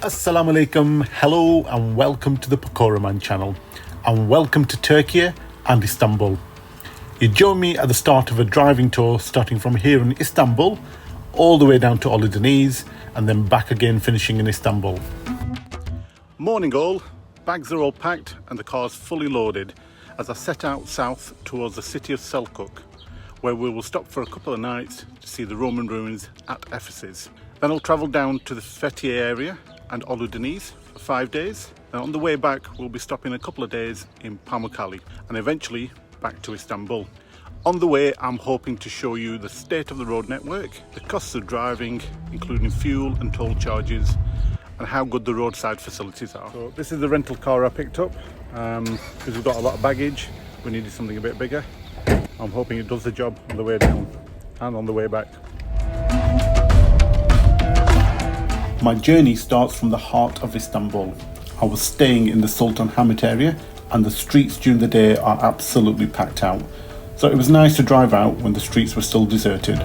As-salamu alaykum, hello and welcome to the Pakora channel, and welcome to Turkey and Istanbul. You join me at the start of a driving tour starting from here in Istanbul all the way down to Oludeniz and then back again finishing in Istanbul. Morning all, bags are all packed and the car's fully loaded as I set out south towards the city of Selcuk, where we will stop for a couple of nights to see the Roman ruins at Ephesus. Then I'll travel down to the Fethiye area and Olu Deniz for 5 days. And on the way back, we'll be stopping a couple of days in Pamukkale and eventually back to Istanbul. On the way, I'm hoping to show you the state of the road network, the costs of driving, including fuel and toll charges, and how good the roadside facilities are. So this is the rental car I picked up because we've got a lot of baggage. We needed something a bit bigger. I'm hoping it does the job on the way down and on the way back. My journey starts from the heart of Istanbul. I was staying in the Sultan Hamit area and the streets during the day are absolutely packed out. So it was nice to drive out when the streets were still deserted.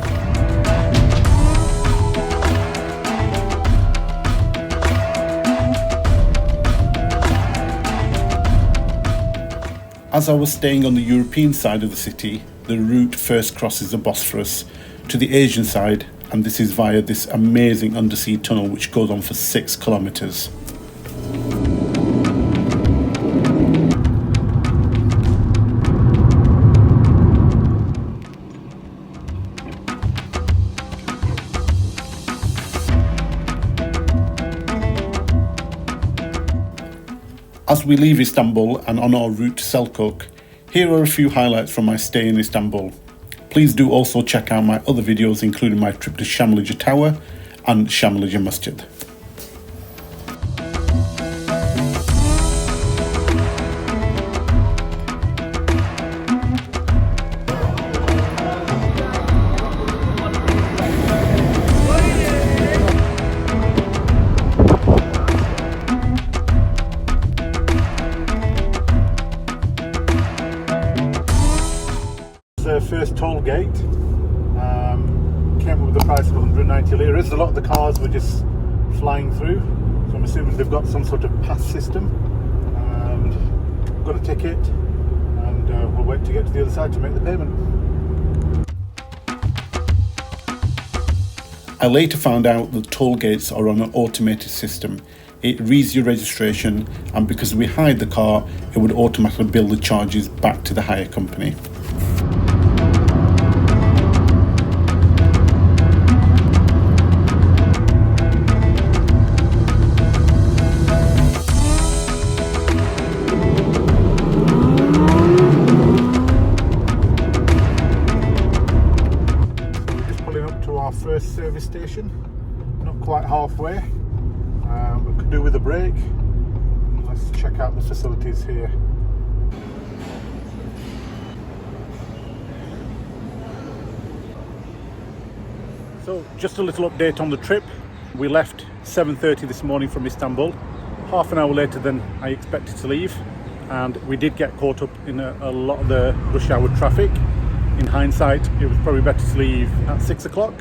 As I was staying on the European side of the city, the route first crosses the Bosphorus to the Asian side, and this is via this amazing undersea tunnel which goes on for 6 kilometers. As we leave Istanbul and on our route to Selcuk, here are a few highlights from my stay in Istanbul. Please do also check out my other videos, including my trip to Çamlıca Tower and Çamlıca Masjid. The first toll gate came up with the price of 190 liras. A lot of the cars were just flying through, so I'm assuming they've got some sort of pass system. Got a ticket and we'll wait to get to the other side to make the payment. I later found out that toll gates are on an automated system. It reads your registration, and because we hired the car, it would automatically bill the charges back to the hire company. First service station, not quite halfway, we could do with a break. Let's check out the facilities here. So just a little update on the trip. We left 7:30 this morning from Istanbul, half an hour later than I expected to leave, and we did get caught up in a lot of the rush hour traffic. In hindsight, it was probably better to leave at 6 o'clock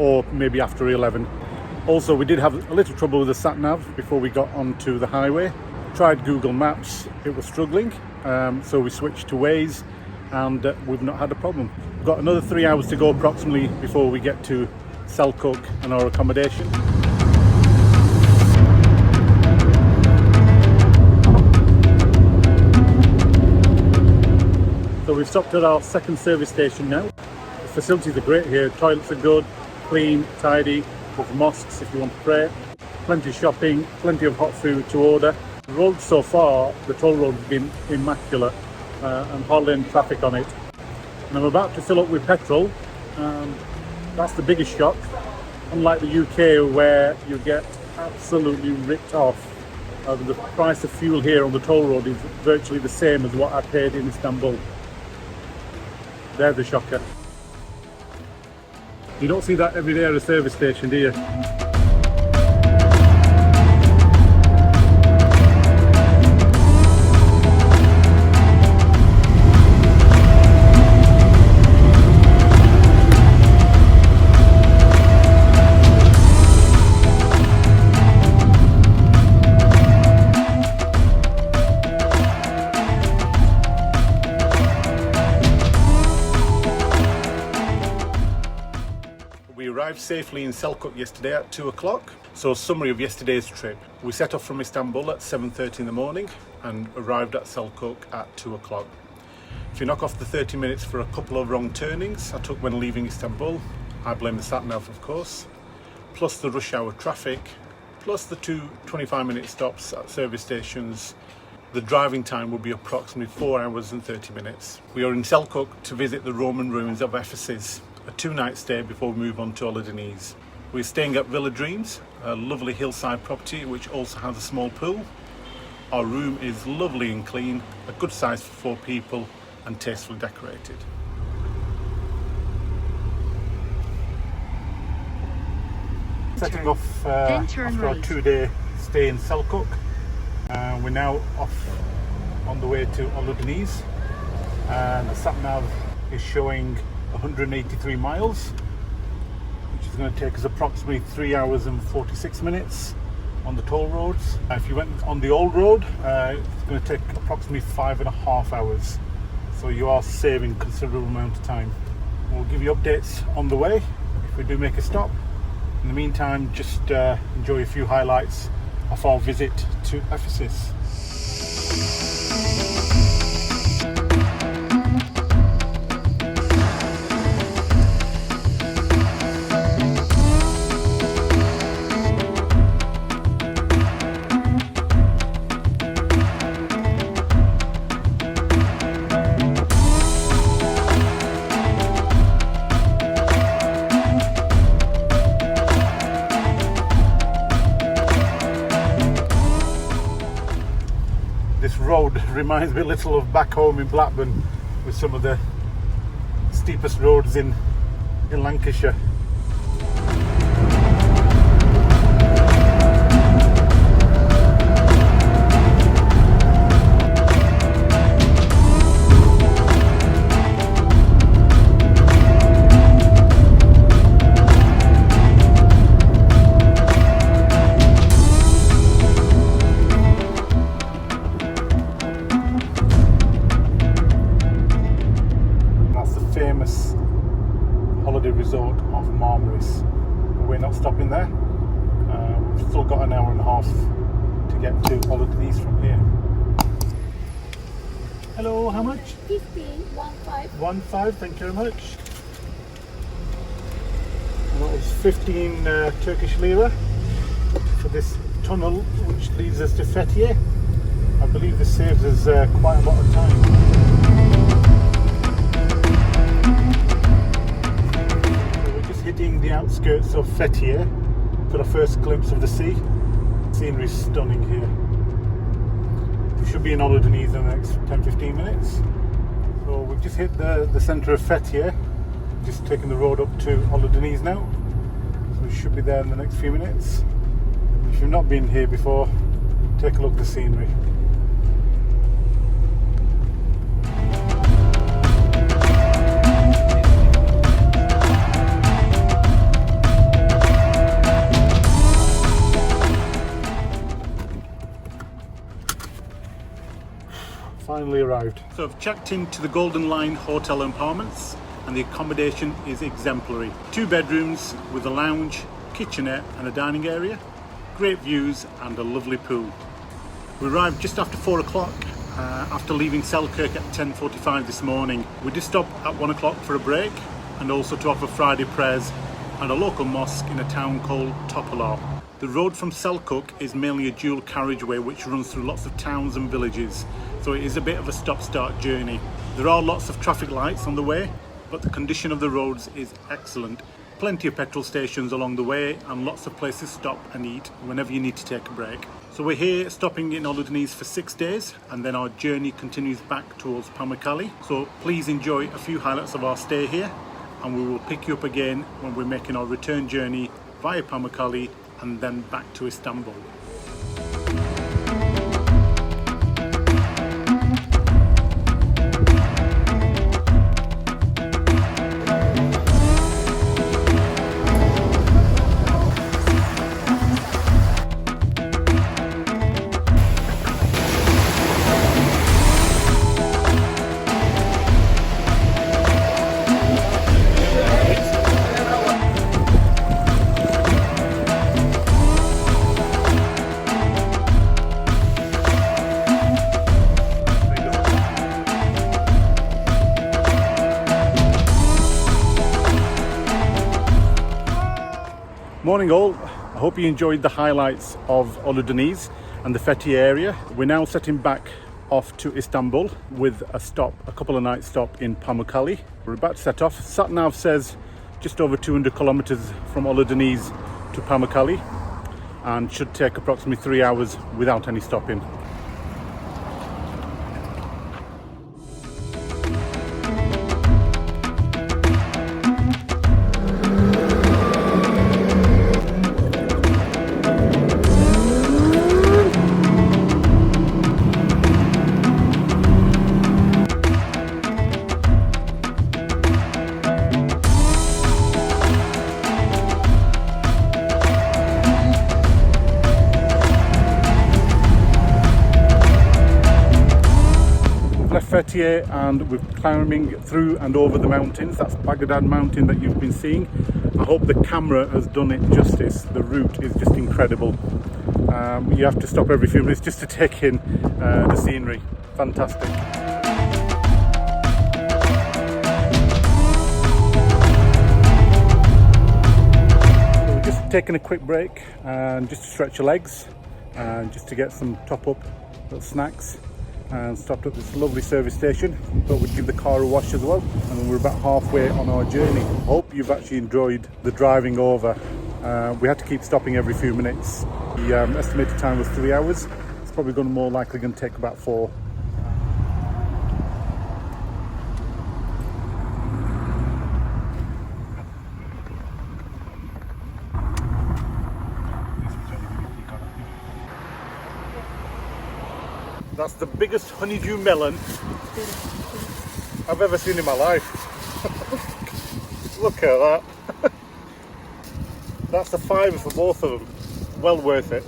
or maybe after 11. Also, we did have a little trouble with the sat-nav before we got onto the highway. Tried Google Maps, it was struggling, so we switched to Waze and we've not had a problem. We've got another 3 hours to go approximately before we get to Selcuk and our accommodation. So we've stopped at our second service station now. The facilities are great here, toilets are good, clean, tidy, with mosques if you want to pray, plenty of shopping, plenty of hot food to order. The road so far, the toll road has been immaculate and hardly any traffic on it. And I'm about to fill up with petrol. That's the biggest shock. Unlike the UK where you get absolutely ripped off, the price of fuel here on the toll road is virtually the same as what I paid in Istanbul. They're the shocker. You don't see that every day at a service station, do you? arrived safely in Selcuk yesterday at 2 o'clock. So, summary of yesterday's trip. We set off from Istanbul at 7:30 in the morning and arrived at Selcuk at 2 o'clock. If you knock off the 30 minutes for a couple of wrong turnings I took when leaving Istanbul, I blame the sat-nav of course, plus the rush hour traffic, plus the two 25-minute stops at service stations, the driving time will be approximately 4 hours and 30 minutes. We are in Selcuk to visit the Roman ruins of Ephesus, a 2-night stay before we move on to Oludeniz. We're staying at Villa Dreams, a lovely hillside property which also has a small pool. Our room is lovely and clean, a good size for 4 people and tastefully decorated. Setting off after a 2-day stay in Selcuk. We're now off on the way to Oludeniz. The sat-nav is showing 183 miles, which is going to take us approximately 3 hours and 46 minutes on the toll roads. If you went on the old road, it's going to take approximately 5.5 hours. So you are saving a considerable amount of time. We'll give you updates on the way if we do make a stop. In the meantime, just enjoy a few highlights of our visit to Ephesus. This road reminds me a little of back home in Blackburn, with some of the steepest roads in Lancashire. Holiday resort of Marmaris. We're not stopping there. We've still got an hour and a half to get to Oludeniz from here. Hello, how much? 15, 1.5. 1.5, thank you very much. And that was 15 Turkish lira for this tunnel which leads us to Fethiye. I believe this saves us quite a lot of time. Hitting the outskirts of Fethiye, got a first glimpse of the sea. Scenery is stunning here. We should be in Oludeniz in the next 10-15 minutes. So we've just hit the centre of Fethiye, just taking the road up to Oludeniz now. So we should be there in the next few minutes. If you've not been here before, take a look at the scenery. Finally arrived. So I've checked into the Golden Line Hotel and Apartments and the accommodation is exemplary. 2 bedrooms with a lounge, kitchenette and a dining area, great views and a lovely pool. We arrived just after 4 o'clock after leaving Selcuk at 10:45 this morning. We did stop at 1 o'clock for a break and also to offer Friday prayers at a local mosque in a town called Topollar. The road from Selcuk is mainly a dual carriageway which runs through lots of towns and villages, so it is a bit of a stop-start journey. There are lots of traffic lights on the way, but the condition of the roads is excellent. Plenty of petrol stations along the way and lots of places to stop and eat whenever you need to take a break. So we're here stopping in Oludeniz for 6 days and then our journey continues back towards Pamukkale. So please enjoy a few highlights of our stay here and we will pick you up again when we're making our return journey via Pamukkale and then back to Istanbul. Morning all, I hope you enjoyed the highlights of Oludeniz and the Fethiye area. We're now setting back off to Istanbul with a couple of nights stop in Pamukkale. We're about to set off. Sat-nav says just over 200 kilometers from Oludeniz to Pamukkale and should take approximately 3 hours without any stopping. Fethiye and we're climbing through and over the mountains. That's Baghdad mountain that you've been seeing. I hope the camera has done it justice. The route is just incredible. You have to stop every few minutes just to take in the scenery. Fantastic. So we're just taking a quick break and just to stretch your legs and just to get some top up little snacks. And stopped at this lovely service station. Thought we'd give the car a wash as well, and we're about halfway on our journey. Hope you've actually enjoyed the driving over. We had to keep stopping every few minutes. The estimated time was 3 hours. It's probably more likely going to take about 4. That's the biggest honeydew melon I've ever seen in my life. Look at that. That's a £5 for both of them. Well worth it.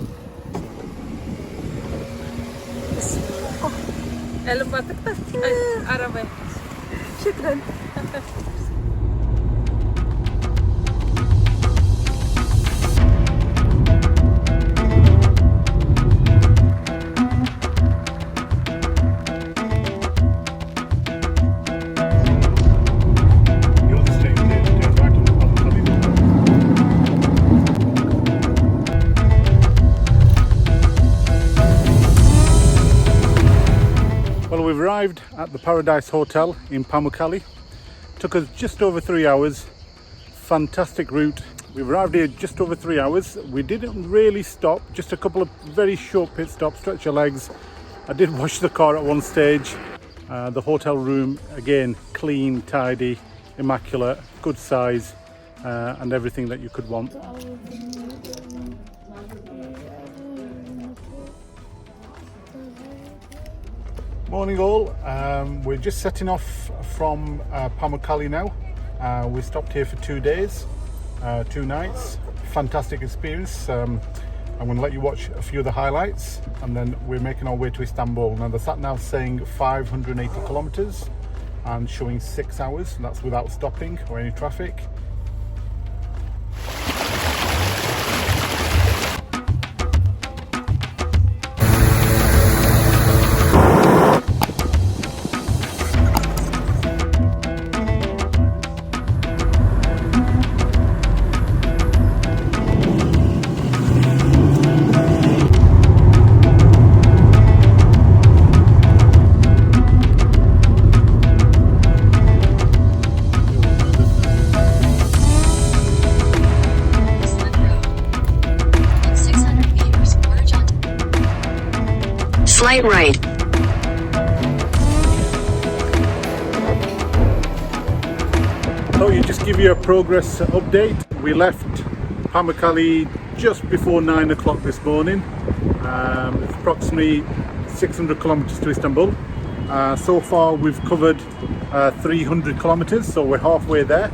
Well, we've arrived at the Paradise Hotel in Pamukkale. Took us just over 3 hours. Fantastic route. We've arrived here just over 3 hours. We didn't really stop, just a couple of very short pit stops, stretch your legs. I did wash the car at one stage. The hotel room, again, clean, tidy, immaculate, good size, and everything that you could want. Morning all, we're just setting off from Pamukkale now. We stopped here for 2 days, 2 nights. Fantastic experience. I'm going to let you watch a few of the highlights and then we're making our way to Istanbul. Now the sat-nav's saying 580 kilometers and showing 6 hours. That's without stopping or any traffic. Slight right. So you just give you a progress update. We left Pamukkale just before 9 o'clock this morning. It's approximately 600 kilometers to Istanbul. So far we've covered 300 kilometers, so we're halfway there.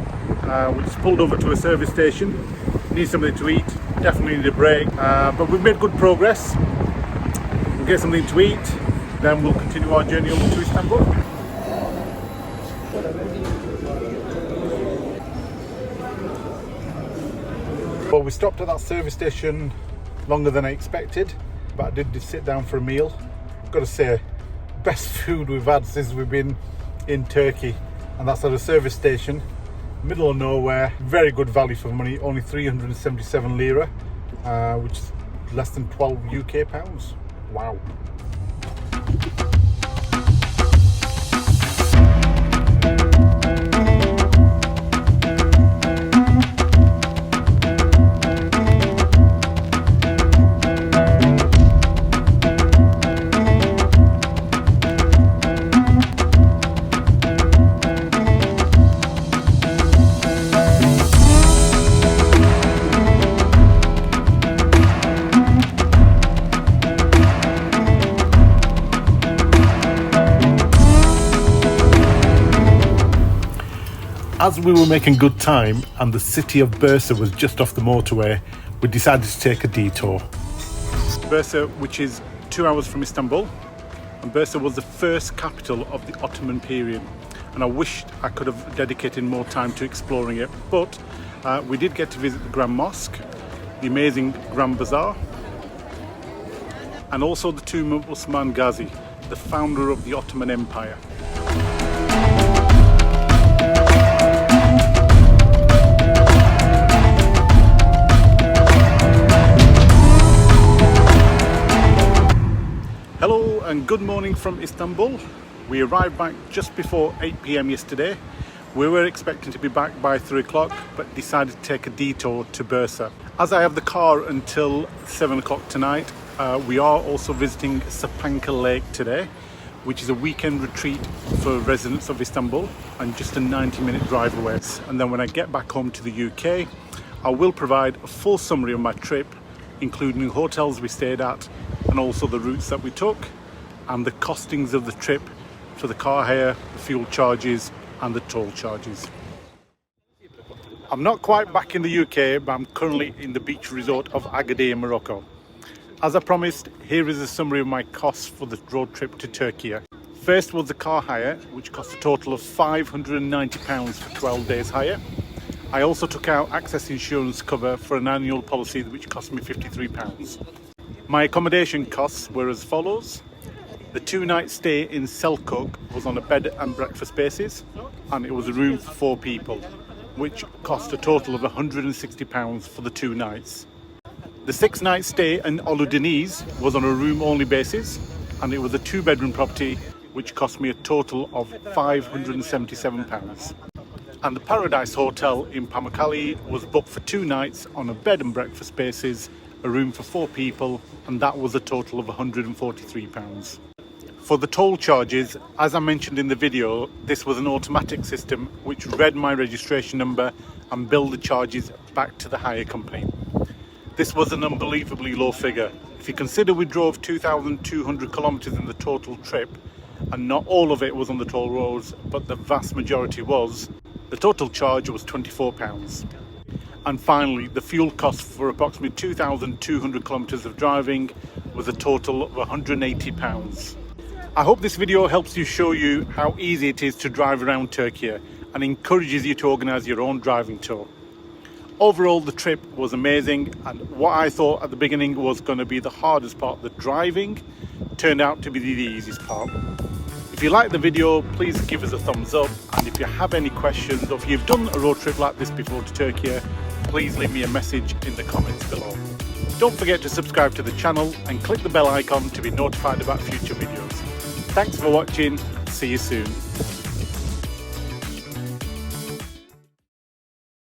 We just pulled over to a service station. Need something to eat, definitely need a break, but we've made good progress. We'll get something to eat, then we'll continue our journey over to Istanbul. Well, we stopped at that service station longer than I expected, but I did sit down for a meal. I've got to say, best food we've had since we've been in Turkey, and that's at a service station. Middle of nowhere, very good value for money, only 377 lira, which is less than 12 UK pounds. Wow. As we were making good time and the city of Bursa was just off the motorway, we decided to take a detour. Bursa, which is 2 hours from Istanbul, and Bursa was the first capital of the Ottoman period, and I wished I could have dedicated more time to exploring it, but we did get to visit the Grand Mosque, the amazing Grand Bazaar, and also the tomb of Osman Ghazi, the founder of the Ottoman Empire. Hello and good morning from Istanbul. We arrived back just before 8 PM yesterday. We were expecting to be back by 3 o'clock, but decided to take a detour to Bursa. As I have the car until 7 o'clock tonight, we are also visiting Sapanca Lake today, which is a weekend retreat for residents of Istanbul and just a 90-minute drive away. And then when I get back home to the UK, I will provide a full summary of my trip, including the hotels we stayed at and also the routes that we took and the costings of the trip for the car hire, the fuel charges and the toll charges. I'm not quite back in the UK, but I'm currently in the beach resort of Agadir, Morocco. As I promised, here is a summary of my costs for the road trip to Turkey. First was the car hire, which cost a total of £590 for 12 days hire. I also took out access insurance cover for an annual policy which cost me £53. My accommodation costs were as follows. The 2-night stay in Selcuk was on a bed and breakfast basis, and it was a room for 4 people, which cost a total of £160 for the 2 nights. The 6-night stay in Olu Deniz was on a room only basis, and it was a 2-bedroom property which cost me a total of £577. And the Paradise Hotel in Pamukkale was booked for 2 nights on a bed and breakfast basis, a room for 4 people, and that was a total of £143. For the toll charges, as I mentioned in the video, this was an automatic system which read my registration number and billed the charges back to the hire company. This was an unbelievably low figure. If you consider we drove 2,200 kilometres in the total trip, and not all of it was on the toll roads, but the vast majority was, the total charge was £24. And finally, the fuel cost for approximately 2,200 kilometres of driving was a total of £180. I hope this video helps you show you how easy it is to drive around Turkey and encourages you to organise your own driving tour. Overall, the trip was amazing, and what I thought at the beginning was going to be the hardest part, the driving, turned out to be the easiest part. If you like the video, please give us a thumbs up, and if you have any questions or if you've done a road trip like this before to Turkey, please leave me a message in the comments below. Don't forget to subscribe to the channel and click the bell icon to be notified about future videos. Thanks for watching, see you soon.